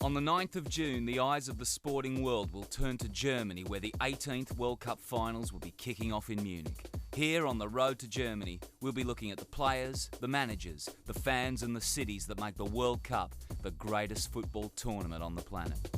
On the 9th of June, the eyes of the sporting world will turn to Germany, where the 18th World Cup finals will be kicking off in Munich. Here on the road to Germany, we'll be looking at the players, the managers, the fans and the cities that make the World Cup the greatest football tournament on the planet.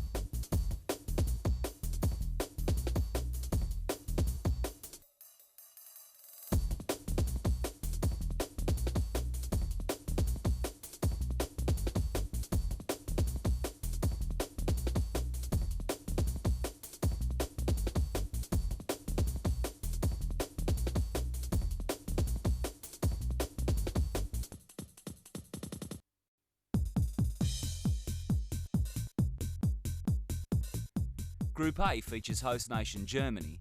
Group A features host nation Germany,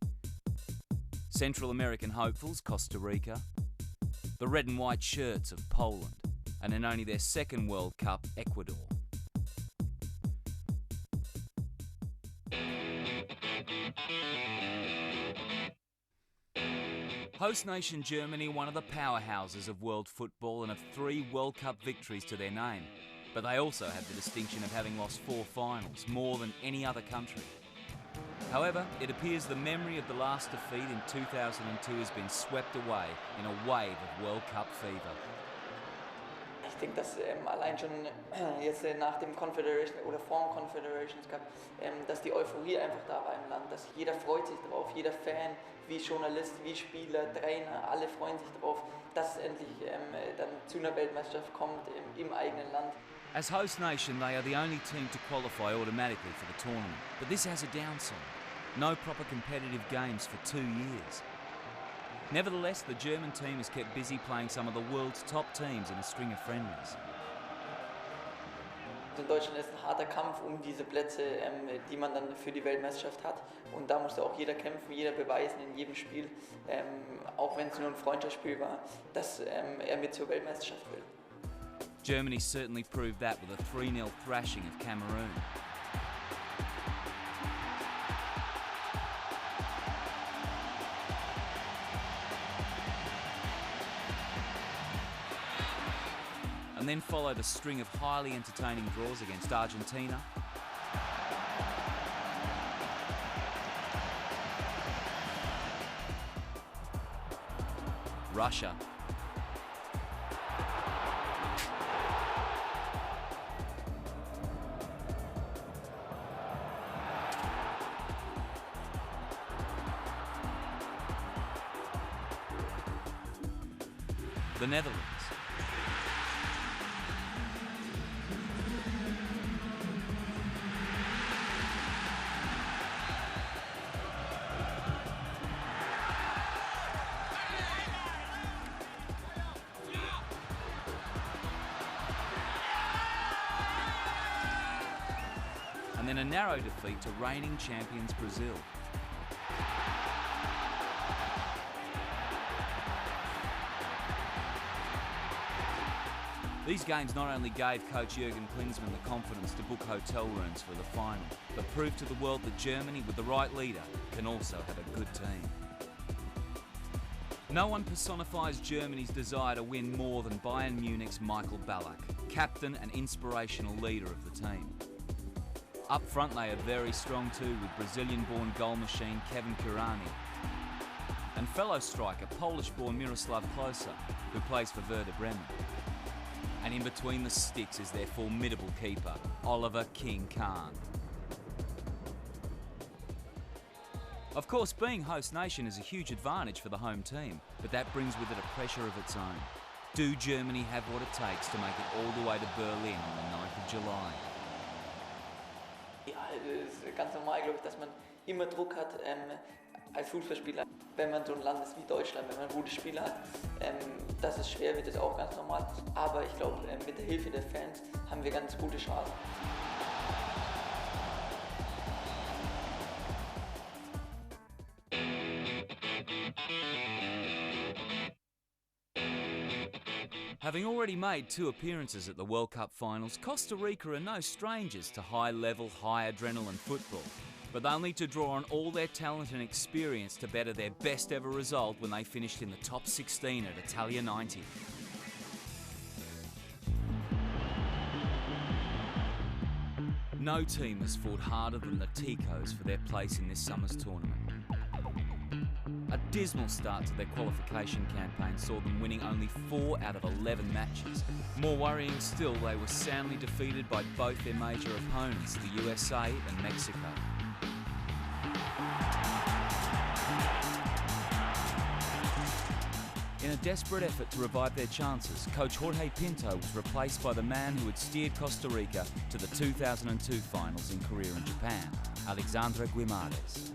Central American hopefuls Costa Rica, the red and white shirts of Poland, and in only their second World Cup, Ecuador. Host nation Germany, one of the powerhouses of world football and have 3 World Cup victories to their name. But they also have the distinction of having lost 4 finals, more than any other country. However, it appears the memory of the last defeat in 2002 has been swept away in a wave of World Cup fever. Ich denke, dass allein schon jetzt nach dem Confederation oder vor dem Confederations Cup, dass die Euphorie einfach da war im Land, dass jeder freut sich drauf, jeder Fan, wie Journalist, wie Spieler, Trainer, alle freuen sich drauf, dass es endlich dann zu einer Weltmeisterschaft kommt im eigenen Land. As host nation, they are the only team to qualify automatically for the tournament, but this has a downside. No proper competitive games for 2 years. Nevertheless, the German team has kept busy playing some of the world's top teams in a string of friendlies. In Deutschland ist ein harter Kampf diese Plätze, die man dann für die Weltmeisterschaft hat. Und da musste auch jeder kämpfen, jeder beweisen in jedem Spiel, auch wenn es nur ein Freundschaftsspiel war, dass mit zur Weltmeisterschaft will. Germany certainly proved that with a 3-0 thrashing of Cameroon. And then followed a string of highly entertaining draws against Argentina, Russia, the Netherlands, and then a narrow defeat to reigning champions Brazil. These games not only gave coach Jürgen Klinsmann the confidence to book hotel rooms for the final, but proved to the world that Germany, with the right leader, can also have a good team. No one personifies Germany's desire to win more than Bayern Munich's Michael Ballack, captain and inspirational leader of the team. Up front they are very strong too, with Brazilian-born goal machine Kevin Kurani and fellow striker Polish-born Miroslav Klose, who plays for Werder Bremen. And in between the sticks is their formidable keeper, Oliver King Kahn. Of course, being host nation is a huge advantage for the home team, but that brings with it a pressure of its own. Do Germany have what it takes to make it all the way to Berlin on the 9th of July? Ja, es ist ganz normal, glaube ich, dass man immer Druck hat als Fußballspieler. Wenn man so ein Land ist wie Deutschland, wenn man gute Spieler hat, dass es schwer wird, ist auch ganz normal. Aber ich glaube, mit der Hilfe der Fans haben wir ganz gute Chancen. Having already made 2 appearances at the World Cup finals, Costa Rica are no strangers to high-level, high-adrenaline football. But they'll need to draw on all their talent and experience to better their best ever result when they finished in the top 16 at Italia 90. No team has fought harder than the Ticos for their place in this summer's tournament. A dismal start to their qualification campaign saw them winning only 4 out of 11 matches. More worrying still, they were soundly defeated by both their major opponents, the USA and Mexico. In a desperate effort to revive their chances, coach Jorge Pinto was replaced by the man who had steered Costa Rica to the 2002 finals in Korea and Japan, Alexandre Guimaraes.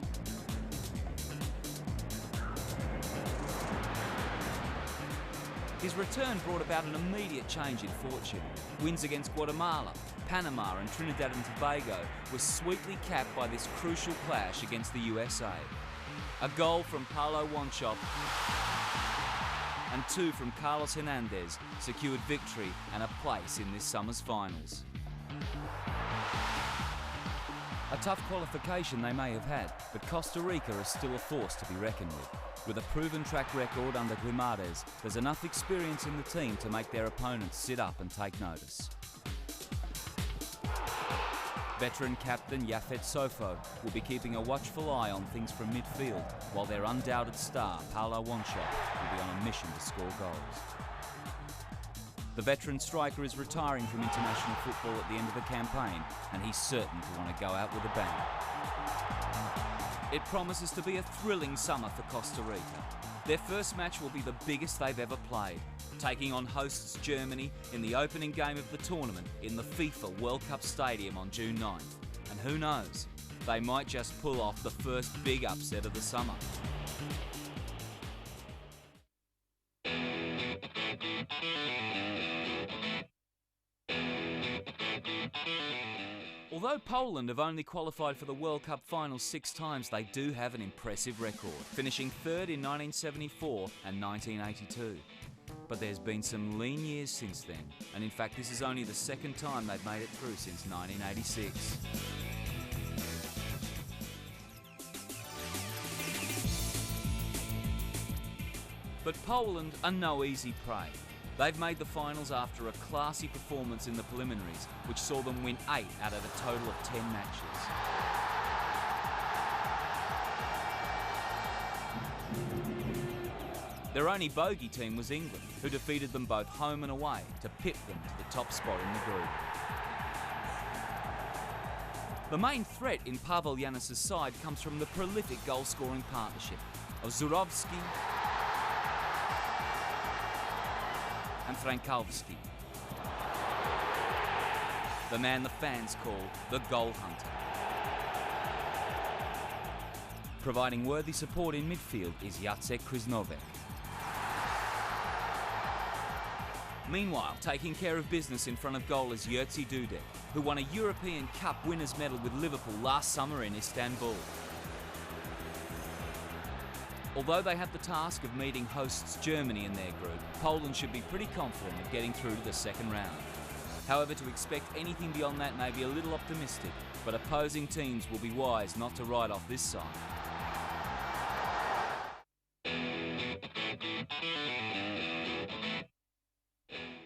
His return brought about an immediate change in fortune. Wins against Guatemala, Panama and Trinidad and Tobago were sweetly capped by this crucial clash against the USA. A goal from Paulo Wanchope and 2 from Carlos Hernandez secured victory and a place in this summer's finals. A tough qualification they may have had, but Costa Rica is still a force to be reckoned with. With a proven track record under Guimaraes, there's enough experience in the team to make their opponents sit up and take notice. Veteran captain Yafet Sofo will be keeping a watchful eye on things from midfield, while their undoubted star, Paulo Wanchope, will be on a mission to score goals. The veteran striker is retiring from international football at the end of the campaign, and he's certain to want to go out with a bang. It promises to be a thrilling summer for Costa Rica. Their first match will be the biggest they've ever played, taking on hosts Germany in the opening game of the tournament in the FIFA World Cup Stadium on June 9th. And who knows, they might just pull off the first big upset of the summer. Although Poland have only qualified for the World Cup finals 6 times, they do have an impressive record, finishing 3rd in 1974 and 1982. But there's been some lean years since then, and in fact this is only the 2nd time they've made it through since 1986. But Poland are no easy prey. They've made the finals after a classy performance in the preliminaries, which saw them win 8 out of a total of 10 matches. Their only bogey team was England, who defeated them both home and away to pip them to the top spot in the group. The main threat in Pavel Yanis' side comes from the prolific goal-scoring partnership of Zurovski and Frankowski, the man the fans call the goal hunter. Providing worthy support in midfield is Jacek Krzyznovek. Meanwhile, taking care of business in front of goal is Jerzy Dudek, who won a European Cup winners' medal with Liverpool last summer in Istanbul. Although they have the task of meeting hosts Germany in their group, Poland should be pretty confident of getting through to the 2nd round. However, to expect anything beyond that may be a little optimistic, but opposing teams will be wise not to write off this side.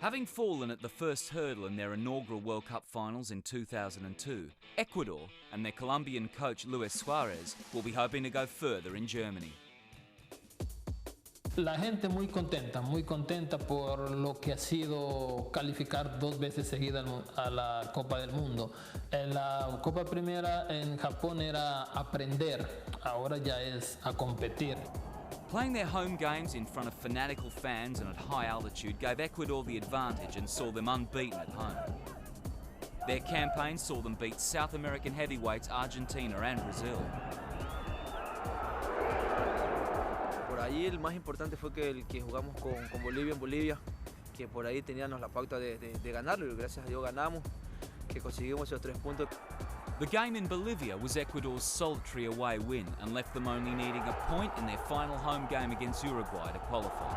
Having fallen at the first hurdle in their inaugural World Cup finals in 2002, Ecuador and their Colombian coach Luis Suarez will be hoping to go further in Germany. La gente muy contenta por lo que ha sido calificar 2 veces seguidas a la Copa del Mundo. En la Copa Primera en Japón era aprender, ahora ya es a competir. Playing their home games in front of fanatical fans and at high altitude gave Ecuador the advantage and saw them unbeaten at home. Their campaign saw them beat South American heavyweights Argentina and Brazil. Por ahí el más importante fue que el que jugamos con Bolivia en Bolivia, que por ahí teníamos la pauta de ganarlo y gracias a Dios ganamos, que conseguimos esos 3 puntos. The game in Bolivia was Ecuador's solitary away win and left them only needing a point in their final home game against Uruguay to qualify.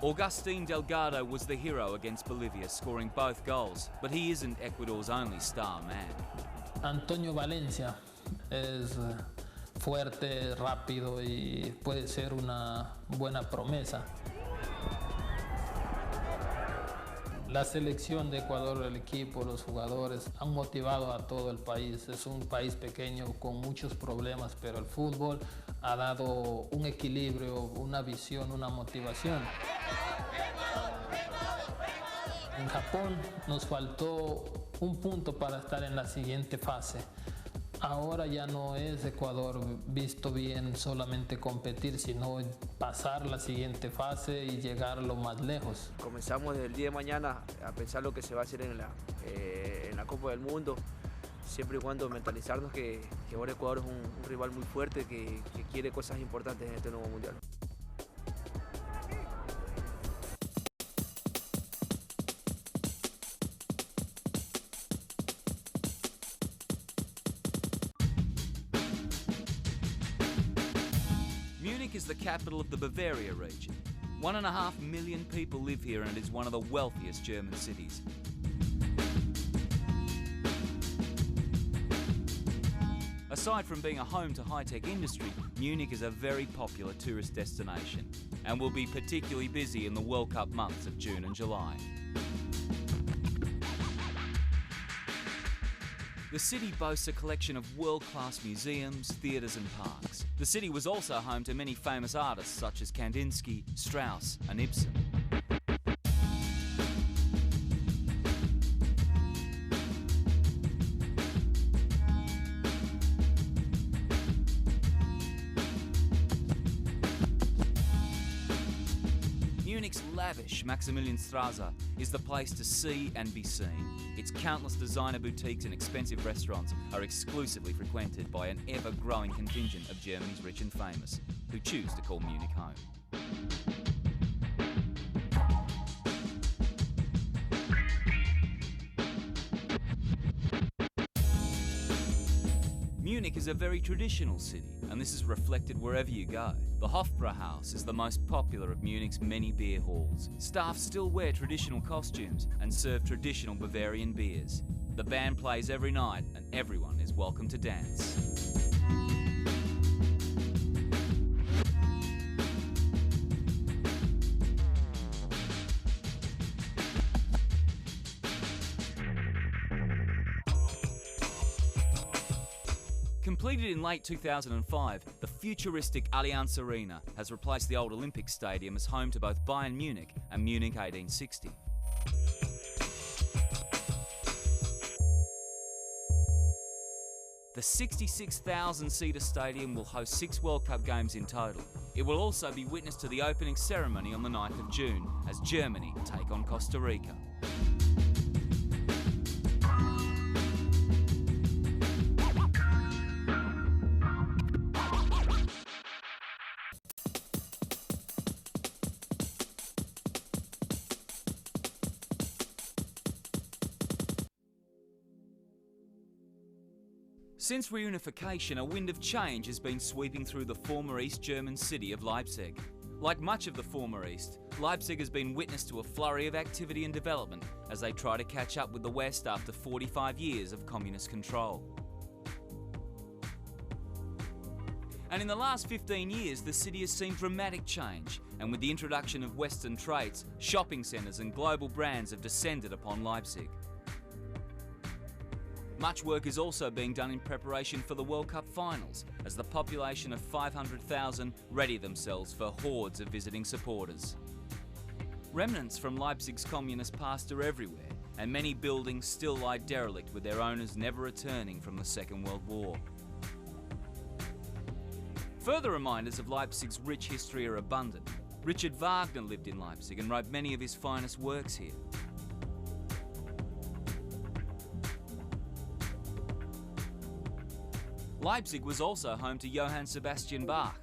Agustín Delgado was the hero against Bolivia, scoring both goals, but he isn't Ecuador's only star man. Antonio Valencia es fuerte, rápido y puede ser una buena promesa. La selección de Ecuador, el equipo, los jugadores han motivado a todo el país. Es un país pequeño con muchos problemas, pero el fútbol ha dado un equilibrio, una visión, una motivación. En Japón nos faltó un punto para estar en la siguiente fase. Ahora ya no es Ecuador visto bien solamente competir, sino pasar la siguiente fase y llegar lo más lejos. Comenzamos desde el día de mañana a pensar lo que se va a hacer en la Copa del Mundo, siempre y cuando mentalizarnos que ahora Ecuador es un rival muy fuerte que quiere cosas importantes en este nuevo mundial. Munich is the capital of the Bavaria region. 1.5 million people live here and it is one of the wealthiest German cities. Aside from being a home to high-tech industry, Munich is a very popular tourist destination and will be particularly busy in the World Cup months of June and July. The city boasts a collection of world-class museums, theatres and parks. The city was also home to many famous artists such as Kandinsky, Strauss and Ibsen. Munich's lavish Maximilianstraße is the place to see and be seen. Its countless designer boutiques and expensive restaurants are exclusively frequented by an ever-growing contingent of Germany's rich and famous, who choose to call Munich home. Munich is a very traditional city, and this is reflected wherever you go. The Hofbräuhaus is the most popular of Munich's many beer halls. Staff still wear traditional costumes and serve traditional Bavarian beers. The band plays every night, and everyone is welcome to dance. Completed in late 2005, the futuristic Allianz Arena has replaced the old Olympic Stadium as home to both Bayern Munich and Munich 1860. The 66,000-seater stadium will host 6 World Cup games in total. It will also be witness to the opening ceremony on the 9th of June as Germany take on Costa Rica. Since reunification, a wind of change has been sweeping through the former East German city of Leipzig. Like much of the former East, Leipzig has been witness to a flurry of activity and development as they try to catch up with the West after 45 years of communist control. And in the last 15 years, the city has seen dramatic change, and with the introduction of Western traits, shopping centres and global brands have descended upon Leipzig. Much work is also being done in preparation for the World Cup finals, as the population of 500,000 ready themselves for hordes of visiting supporters. Remnants from Leipzig's communist past are everywhere, and many buildings still lie derelict with their owners never returning from the Second World War. Further reminders of Leipzig's rich history are abundant. Richard Wagner lived in Leipzig and wrote many of his finest works here. Leipzig was also home to Johann Sebastian Bach.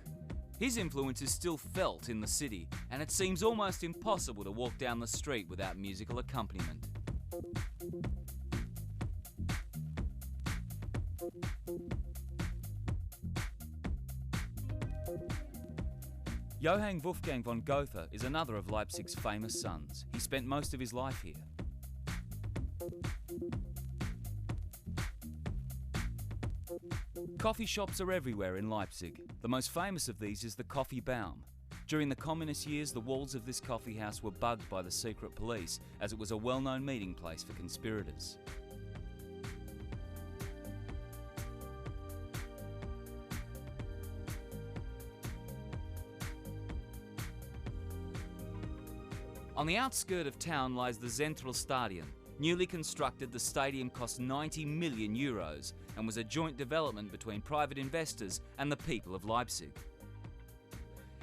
His influence is still felt in the city, and it seems almost impossible to walk down the street without musical accompaniment. Johann Wolfgang von Goethe is another of Leipzig's famous sons. He spent most of his life here. Coffee shops are everywhere in Leipzig. The most famous of these is the Coffee Baum. During the communist years, the walls of this coffee house were bugged by the secret police, as it was a well-known meeting place for conspirators. On the outskirt of town lies the Zentralstadion. Newly constructed, the stadium cost 90 million euros and was a joint development between private investors and the people of Leipzig.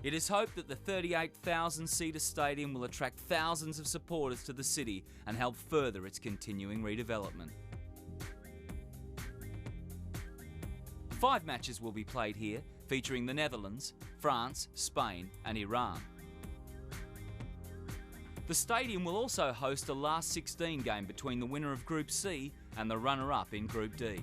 It is hoped that the 38,000-seater stadium will attract thousands of supporters to the city and help further its continuing redevelopment. 5 matches will be played here, featuring the Netherlands, France, Spain and Iran. The stadium will also host a last 16 game between the winner of Group C and the runner-up in Group D.